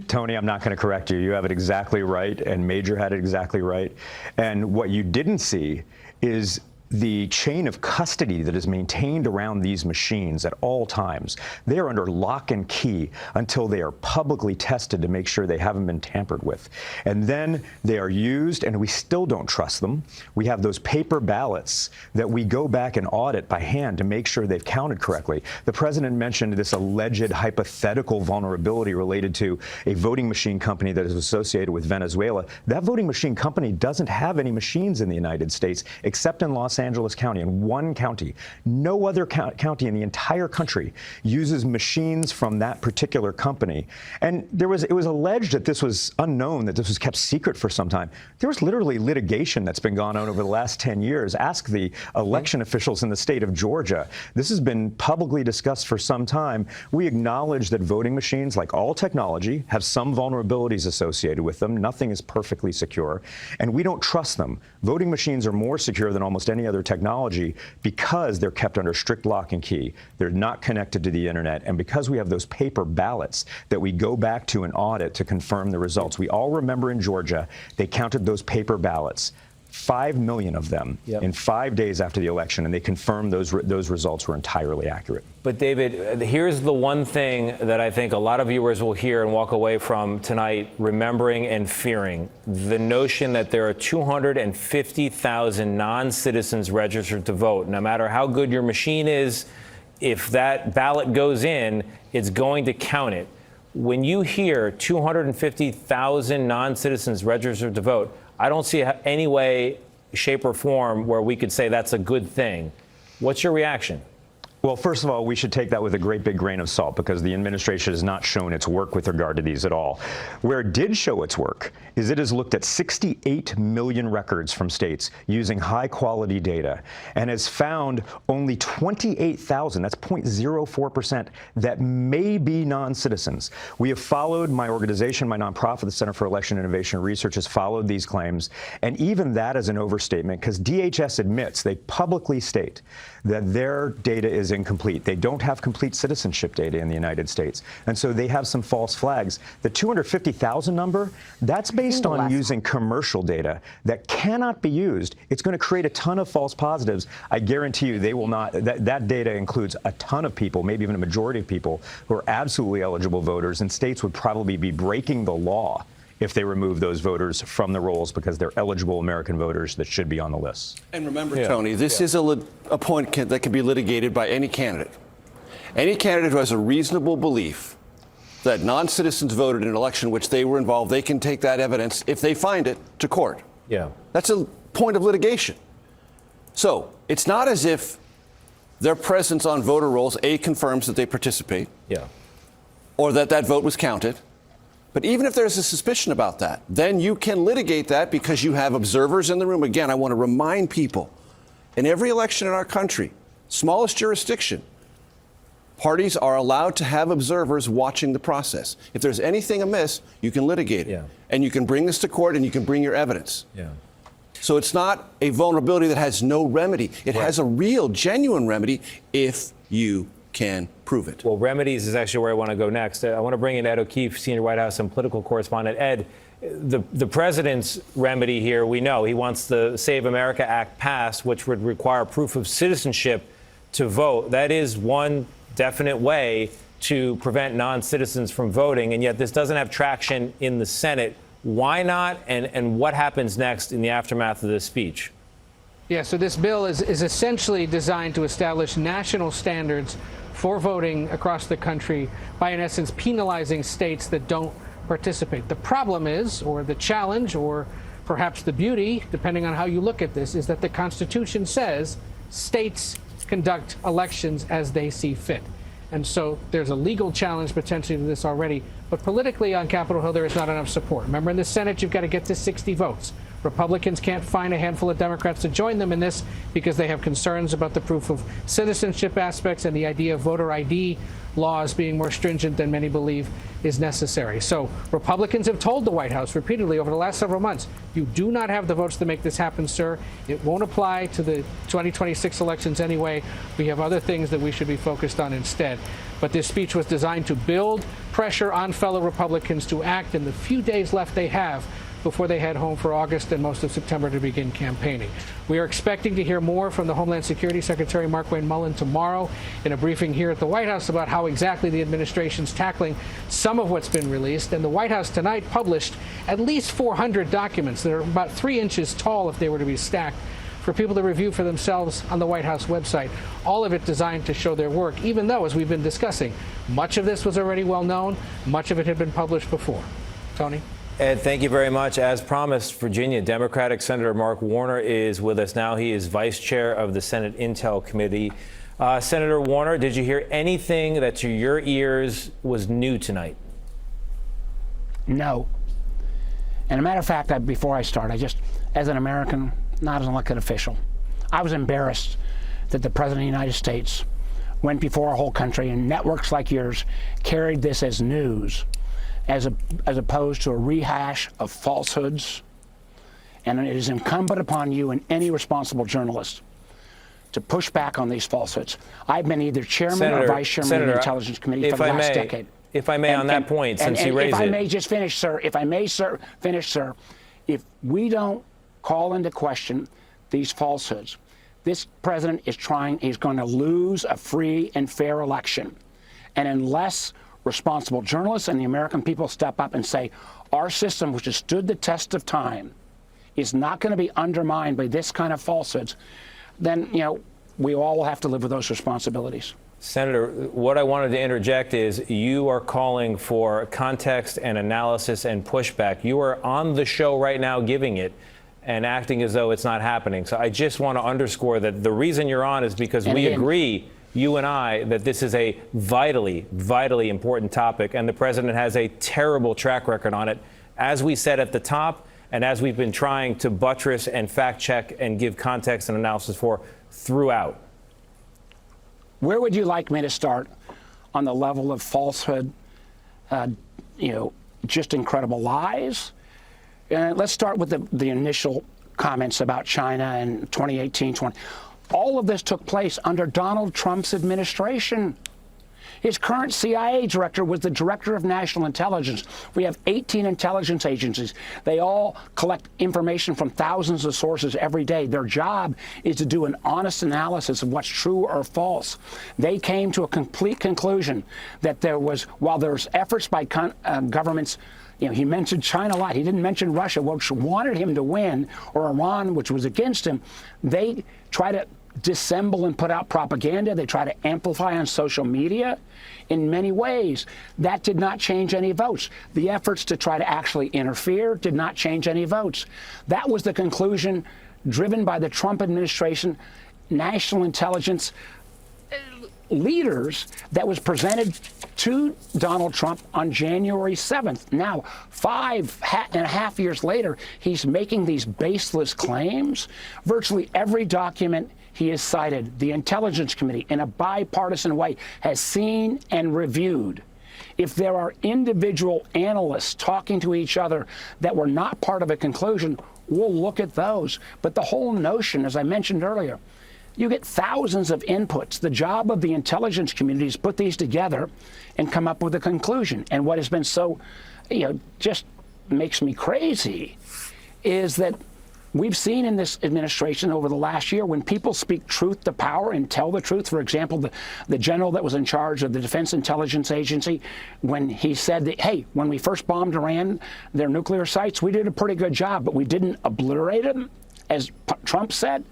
Speaker 6: Tony, I'm not going to correct you. You have it exactly right, and Major had it exactly right. And what you didn't see is the chain of custody that is maintained around these machines at all times. They are under lock and key until they are publicly tested to make sure they haven't been tampered with. And then they are used, and we still don't trust them. We have those paper ballots that we go back and audit by hand to make sure they've counted correctly. The president mentioned this alleged hypothetical vulnerability related to a voting machine company that is associated with Venezuela. That voting machine company doesn't have any machines in the United States except in Los Angeles County, in one county. No other county in the entire country uses machines from that particular company. And it was alleged that this was unknown, that this was kept secret for some time. There was literally litigation that's been going on over the last 10 years. Ask the election officials in the state of Georgia. This has been publicly discussed for some time. We acknowledge that voting machines, like all technology, have some vulnerabilities associated with them. Nothing is perfectly secure, and we don't trust them. Voting machines are more secure than almost any other technology because they're kept under strict lock and key. They're not connected to the internet. And because we have those paper ballots that we go back to an audit to confirm the results. We all remember in Georgia, they counted those paper ballots. 5 million of them in 5 days after the election, and they confirmed those results were entirely accurate.
Speaker 1: But David, here's the one thing that I think a lot of viewers will hear and walk away from tonight remembering and fearing: the notion that there are 250,000 non-citizens registered to vote. No matter how good your machine is, if that ballot goes in, it's going to count it. When you hear 250,000 non-citizens registered to vote, I don't see any way, shape, or form where we could say that's a good thing. What's your reaction?
Speaker 6: Well, first of all, we should take that with a great big grain of salt because the administration has not shown its work with regard to these at all. Where it did show its work is it has looked at 68 million records from states using high-quality data and has found only 28,000, that's 0.04%, that may be non-citizens. We have followed, my organization, my nonprofit, the Center for Election Innovation and Research, has followed these claims, and even that is an overstatement because DHS admits, they publicly state that their data is incomplete. They don't have complete citizenship data in the United States. And so they have some false flags. The 250,000 number, that's based on using commercial data that cannot be used. It's going to create a ton of false positives. I guarantee you they will not. That data includes a ton of people, maybe even a majority of people who are absolutely eligible voters, and states would probably be breaking the law if they remove those voters from the rolls because they're eligible American voters that should be on the list.
Speaker 2: And remember, Tony, this is a point that can be litigated by any candidate. Any candidate who has a reasonable belief that non-citizens voted in an election in which they were involved, they can take that evidence, if they find it, to court.
Speaker 1: Yeah.
Speaker 2: That's a point of litigation. So it's not as if their presence on voter rolls, A, confirms that they participate, or that that vote was counted. But even if there's a suspicion about that, then you can litigate that because you have observers in the room. Again, I want to remind people, in every election in our country, smallest jurisdiction, parties are allowed to have observers watching the process. If there's anything amiss, you can litigate it. And you can bring this to court and you can bring your evidence. So it's not a vulnerability that has no remedy. It has a real, genuine remedy if you can prove it.
Speaker 1: Well, remedies is actually where I want to go next. I want to bring in Ed O'Keefe, senior White House and political correspondent. Ed, the president's remedy here, we know he wants the Save America Act passed, which would require proof of citizenship to vote. That is one definite way to prevent non-citizens from voting, and yet this doesn't have traction in the Senate. Why not, and what happens next in the aftermath of this speech?
Speaker 3: Yeah, so this bill is essentially designed to establish national standards for voting across the country by, in essence, penalizing states that don't participate. The problem is, or the challenge, or perhaps the beauty, depending on how you look at this, is that the Constitution says states conduct elections as they see fit. And so there's a legal challenge potentially to this already. But politically on Capitol Hill, there is not enough support. Remember, in the Senate, you've got to get to 60 votes. Republicans can't find a handful of Democrats to join them in this because they have concerns about the proof of citizenship aspects and the idea of voter ID laws being more stringent than many believe is necessary. So Republicans have told the White House repeatedly over the last several months, you do not have the votes to make this happen, sir. It won't apply to the 2026 elections anyway. We have other things that we should be focused on instead. But this speech was designed to build pressure on fellow Republicans to act in the few days left they have before they head home for August and most of September to begin campaigning. We are expecting to hear more from the Homeland Security Secretary Markwayne Mullin tomorrow in a briefing here at the White House about how exactly the administration's tackling some of what's been released. And the White House tonight published at least 400 documents that are about 3 inches tall if they were to be stacked for people to review for themselves on the White House website. All of it designed to show their work, even though, as we've been discussing, much of this was already well known, much of it had been published before. Tony?
Speaker 1: Ed, thank you very much. As promised, Virginia Democratic Senator Mark Warner is with us now. He is vice chair of the Senate Intel Committee. Senator Warner, did you hear anything that to your ears was new tonight?
Speaker 9: No. And a matter of fact, before I start, as an American, not as an elected official, I was embarrassed that the President of the United States went before our whole country and networks like yours carried this as news, as opposed to a rehash of falsehoods. And it is incumbent upon you and any responsible journalist to push back on these falsehoods. I've been either chairman or vice chairman of the Intelligence Committee for the last decade.
Speaker 1: If I may, on that point, since you raised it.
Speaker 9: If I may just finish, sir, if we don't call into question these falsehoods, this president is he's going to lose a free and fair election. And unless responsible journalists and the American people step up and say, our system, which has stood the test of time, is not going to be undermined by this kind of falsehoods, then, we all will have to live with those responsibilities.
Speaker 1: Senator, what I wanted to interject is you are calling for context and analysis and pushback. You are on the show right now giving it and acting as though it's not happening. So I just want to underscore that the reason you're on is because we agree, you and I, that this is a vitally, vitally important topic, and the president has a terrible track record on it, as we said at the top, and as we've been trying to buttress and fact check and give context and analysis for throughout.
Speaker 9: Where would you like me to start on the level of falsehood, just incredible lies? Let's start with the initial comments about China in 2018-20. All of this took place under Donald Trump's administration. His current CIA director was the director of national intelligence. We have 18 intelligence agencies. They all collect information from thousands of sources every day. Their job is to do an honest analysis of what's true or false. They came to a complete conclusion that while there's efforts by governments, he mentioned China a lot. He didn't mention Russia, which wanted him to win, or Iran, which was against him. They try to dissemble and put out propaganda. They try to amplify on social media in many ways. That did not change any votes. The efforts to try to actually interfere did not change any votes. That was the conclusion driven by the Trump administration, national intelligence leaders, that was presented to Donald Trump on January 7th. Now, 5.5 years later, he's making these baseless claims. Virtually every document he has cited, the Intelligence Committee, in a bipartisan way, has seen and reviewed. If there are individual analysts talking to each other that were not part of a conclusion, we'll look at those. But the whole notion, as I mentioned earlier, you get thousands of inputs. The job of the intelligence community is put these together and come up with a conclusion. And what has been so, just makes me crazy is that we've seen in this administration over the last year, when people speak truth to power and tell the truth, for example, the general that was in charge of the Defense Intelligence Agency, when he said that, hey, when we first bombed Iran, their nuclear sites, we did a pretty good job, but we didn't obliterate them, as Trump said.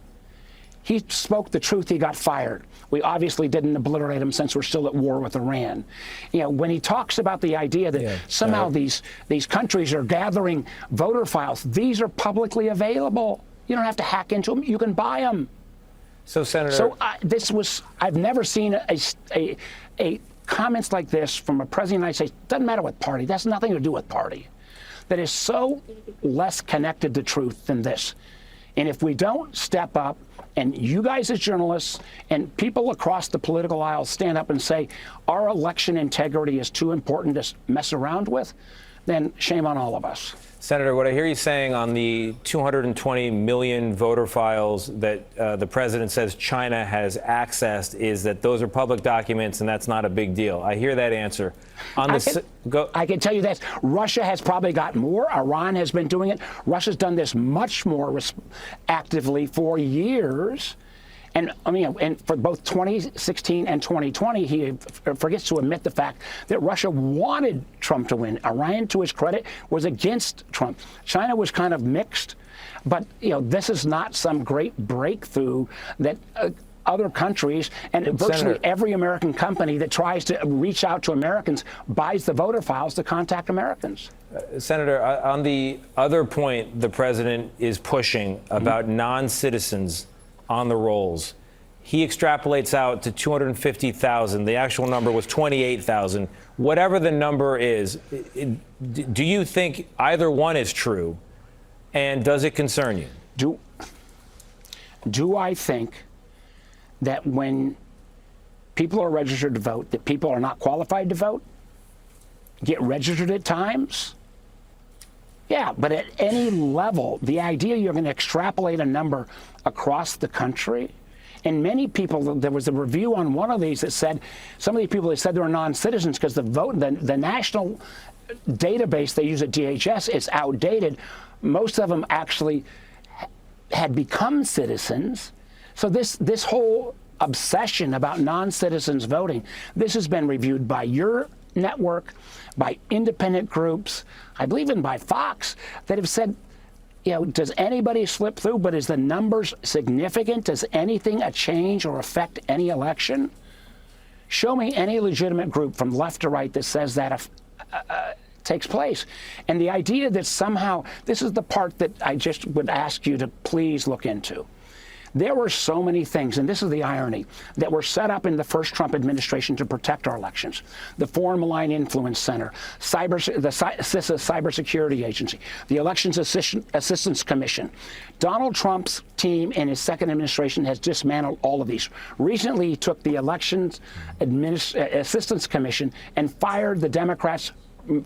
Speaker 9: he spoke the truth, he got fired. We obviously didn't obliterate him since we're still at war with Iran. You know, when he talks about the idea that somehow these countries are gathering voter files, these are publicly available. You don't have to hack into them. You can buy them.
Speaker 1: So, Senator.
Speaker 9: So I've never seen a comments like this from a president of the United States. Doesn't matter what party. That's nothing to do with party. That is so less connected to truth than this. And if we don't step up, and you guys as journalists and people across the political aisle stand up and say our election integrity is too important to mess around with, then shame on all of us.
Speaker 1: Senator, what I hear you saying on the 220 million voter files that the president says China has accessed is that those are public documents and that's not a big deal. I hear that answer. I can tell you this. Russia has probably got more. Iran has been doing it. Russia's done this much more actively for years. And I mean, and for both 2016 and 2020, he forgets to admit the fact that Russia wanted Trump to win. Iran, to his credit, was against Trump. China was kind of mixed. But, you know, this is not some great breakthrough that other countries and virtually every American company that tries to reach out to Americans buys the voter files to contact Americans. Senator, on the other point the president is pushing about non-citizens on the rolls, he extrapolates out to 250,000. The actual number was 28,000. Whatever the number is, do you think either one is true? And does it concern you? Do I think that when people are registered to vote, that people are not qualified to vote, get registered at times? Yeah, but at any level, the idea you're going to extrapolate a number across the country, and many people, there was a review on one of these that said, some of these people that said they were non-citizens because the national database they use at DHS is outdated. Most of them actually had become citizens. So this whole obsession about non-citizens voting, this has been reviewed by your network, by independent groups, I believe even by Fox, that have said, you know, does anybody slip through, but is the numbers significant? Does anything change or affect any election? Show me any legitimate group from left to right that says that takes place. And the idea that somehow, this is the part that I just would ask you to please look into. There were so many things, and this is the irony, that were set up in the first Trump administration to protect our elections. The Foreign Malign Influence Center, the CISA Cybersecurity Agency, the Elections Assistance Commission. Donald Trump's team in his second administration has dismantled all of these. Recently, he took the Elections Assistance Commission and fired the Democrats,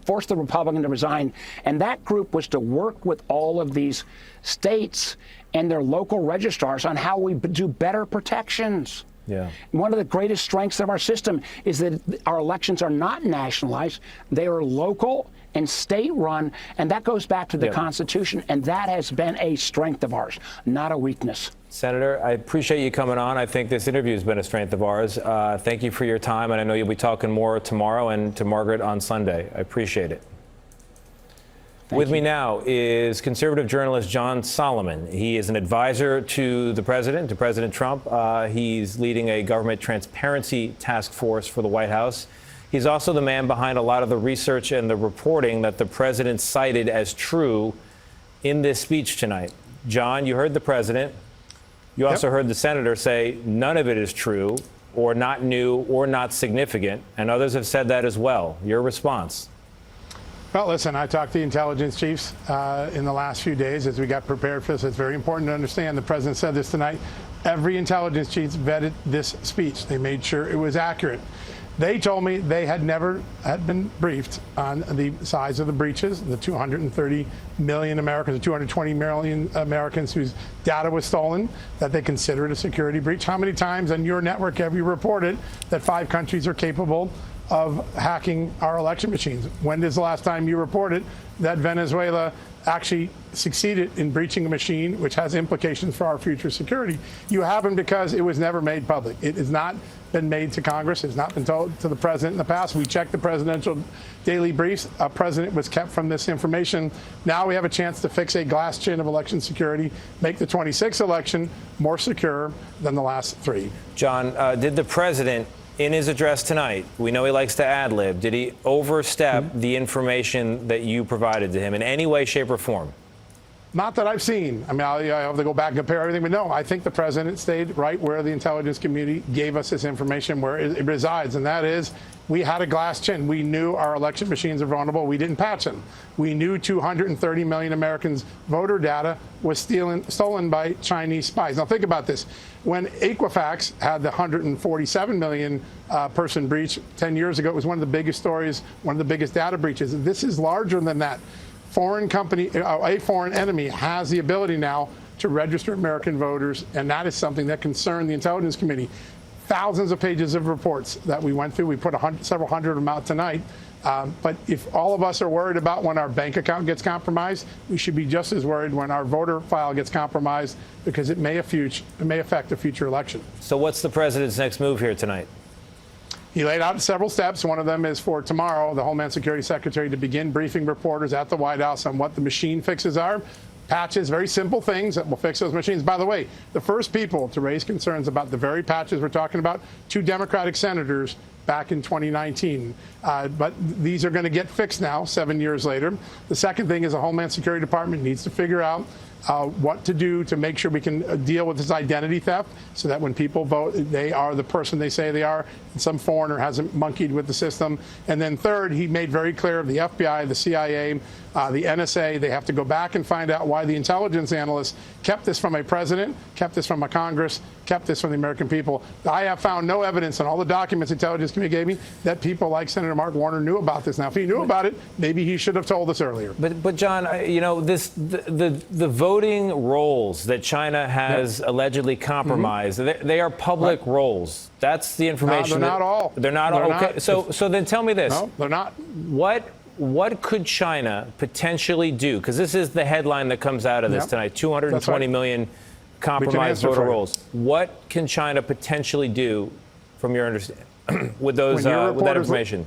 Speaker 1: forced the Republican to resign. And that group was to work with all of these states and their local registrars on how we do better protections. Yeah. One of the greatest strengths of our system is that our elections are not nationalized. They are local and state-run, and that goes back to the Constitution, and that has been a strength of ours, not a weakness. Senator, I appreciate you coming on. I think this interview has been a strength of ours. Thank you for your time, and I know you'll be talking more tomorrow and to Margaret on Sunday. I appreciate it. With me now is conservative journalist John Solomon. He is an advisor to President Trump. He's leading a government transparency task force for the White House. He's also the man behind a lot of the research and the reporting that the president cited as true in this speech tonight. John, you heard the president. You also heard the senator say none of it is true or not new or not significant, and others have said that as well. Your response?
Speaker 10: Well, listen, I talked to the intelligence chiefs in the last few days as we got prepared for this. It's very important to understand, the president said this tonight, every intelligence chief vetted this speech. They made sure it was accurate. They told me they had never been briefed on the size of the breaches, the 230 million Americans, the 220 million Americans whose data was stolen, that they consider it a security breach. How many times on your network have you reported that 5 countries are capable of hacking our election machines. When is the last time you reported that Venezuela actually succeeded in breaching a machine which has implications for our future security? You haven't, because it was never made public. It has not been made to Congress. It's not been told to the president in the past. We checked the presidential daily briefs. A president was kept from this information. Now we have a chance to fix a glass chin of election security, make the 26th election more secure than the last 3.
Speaker 1: John, did the president, in his address tonight, we know he likes to ad-lib, did he overstep the information that you provided to him in any way, shape, or form?
Speaker 10: Not that I've seen. I mean, I have to go back and compare everything, but no, I think the president stayed right where the intelligence community gave us this information, where it resides, and that is, we had a glass chin. We knew our election machines are vulnerable. We didn't patch them. We knew 230 million Americans' voter data was stolen by Chinese spies. Now think about this. When Equifax had the 147 million person breach 10 years ago, it was one of the biggest stories, one of the biggest data breaches. This is larger than that. A foreign enemy has the ability now to register American voters, and that is something that concerned the Intelligence Committee. Thousands of pages of reports that we went through. We put several hundred of them out tonight. But if all of us are worried about when our bank account gets compromised, we should be just as worried when our voter file gets compromised, because it may affect a future election.
Speaker 1: So what's the president's next move here tonight?
Speaker 10: He laid out several steps. One of them is for tomorrow, the Homeland Security Secretary to begin briefing reporters at the White House on what the machine fixes are. Patches, very simple things that will fix those machines. By the way, the first people to raise concerns about the very patches we're talking about, 2 Democratic senators back in 2019. But these are going to get fixed now, 7 years later. The second thing is the Homeland Security Department needs to figure out what to do to make sure we can deal with this identity theft, so that when people vote, they are the person they say they are, and some foreigner hasn't monkeyed with the system. And then third, he made very clear, the FBI, the CIA, the NSA, they have to go back and find out why the intelligence analysts kept this from a president, kept this from a Congress, kept this from the American people. I have found no evidence in all the documents the Intelligence Committee gave me that people like Senator Mark Warner knew about this. Now, if he knew about it, maybe he should have told us earlier.
Speaker 1: But John, you know, the voting rolls that China has allegedly compromised, they are public rolls. That's the information.
Speaker 10: No, they're not all.
Speaker 1: They're not all. Okay. So then tell me this.
Speaker 10: No, they're not.
Speaker 1: What could China potentially do? Because this is the headline that comes out of this tonight: 220 million compromised voter rolls. What can China potentially do, from your understanding, with those with that information?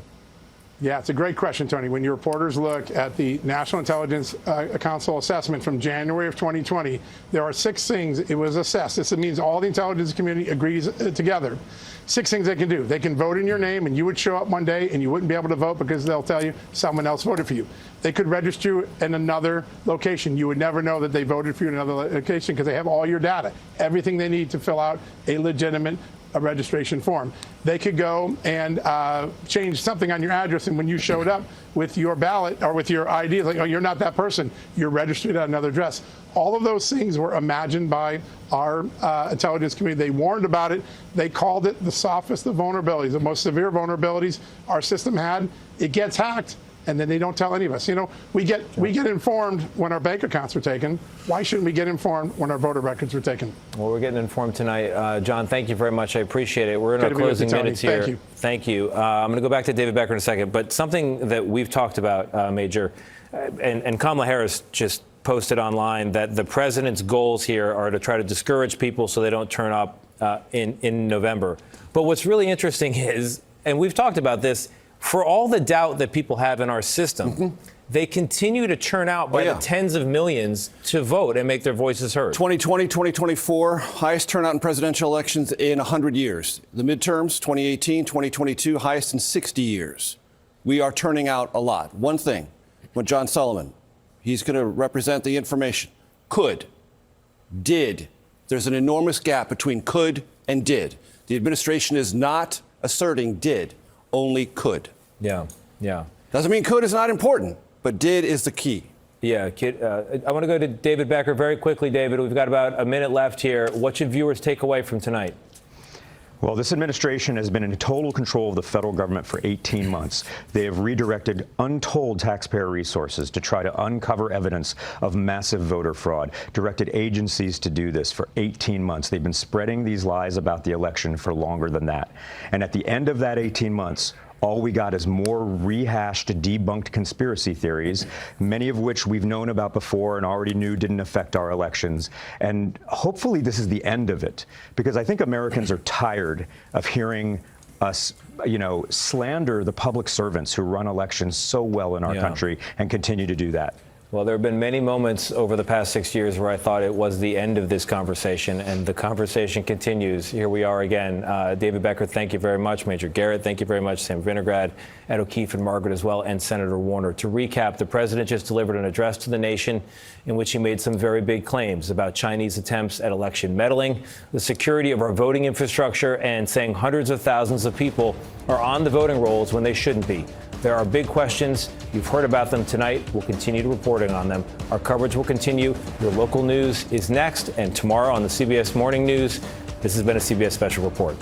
Speaker 10: Yeah, it's a great question, Tony. When your reporters look at the National Intelligence Council assessment from January of 2020, there are 6 things it was assessed. This means all the intelligence community agrees together. 6 things they can do. They can vote in your name, and you would show up one day and you wouldn't be able to vote because they'll tell you someone else voted for you. They could register you in another location. You would never know that they voted for you in another location because they have all your data, everything they need to fill out a legitimate registration form. They could go and change something on your address, and when you showed up with your ballot or with your ID, like, oh, you're not that person, you're registered at another address. All of those things were imagined by our intelligence community. They warned about it. They called it the softest of vulnerabilities, the most severe vulnerabilities our system had. It gets hacked, and then they don't tell any of us. You know, we get informed when our bank accounts are taken. Why shouldn't we get informed when our voter records are taken?
Speaker 1: Well, we're getting informed tonight. John, thank you very much. I appreciate it. We're in our closing minutes here.
Speaker 10: Thank you.
Speaker 1: Thank you. I'm going to go back to David Becker in a second, but something that we've talked about, Major, and Kamala Harris just posted online that the president's goals here are to try to discourage people so they don't turn up in November. But what's really interesting is, and we've talked about this, for all the doubt that people have in our system, they continue to churn out by the tens of millions to vote and make their voices heard.
Speaker 2: 2020, 2024, highest turnout in presidential elections in 100 years. The midterms, 2018, 2022, highest in 60 years. We are turning out a lot. One thing, when John Sullivan, he's going to represent the information. Could, did. There's an enormous gap between could and did. The administration is not asserting did, only could.
Speaker 1: Yeah.
Speaker 2: Doesn't mean could is not important, but did is the key.
Speaker 1: Yeah, I want to go to David Becker very quickly, David. We've got about a minute left here. What should viewers take away from tonight?
Speaker 6: Well, this administration has been in total control of the federal government for 18 months. They have redirected untold taxpayer resources to try to uncover evidence of massive voter fraud, directed agencies to do this for 18 months. They've been spreading these lies about the election for longer than that. And at the end of that 18 months, all we got is more rehashed, debunked conspiracy theories, many of which we've known about before and already knew didn't affect our elections. And hopefully this is the end of it, because I think Americans are tired of hearing us, slander the public servants who run elections so well in our country and continue to do that.
Speaker 1: Well, there have been many moments over the past 6 years where I thought it was the end of this conversation, and the conversation continues. Here we are again. David Becker, thank you very much. Major Garrett, thank you very much. Sam Vinograd, Ed O'Keefe, and Margaret as well, and Senator Warner. To recap, the president just delivered an address to the nation in which he made some very big claims about Chinese attempts at election meddling, the security of our voting infrastructure, and saying hundreds of thousands of people are on the voting rolls when they shouldn't be. There are big questions. You've heard about them tonight. We'll continue reporting on them. Our coverage will continue. Your local news is next. And tomorrow on the CBS Morning News, this has been a CBS Special Report.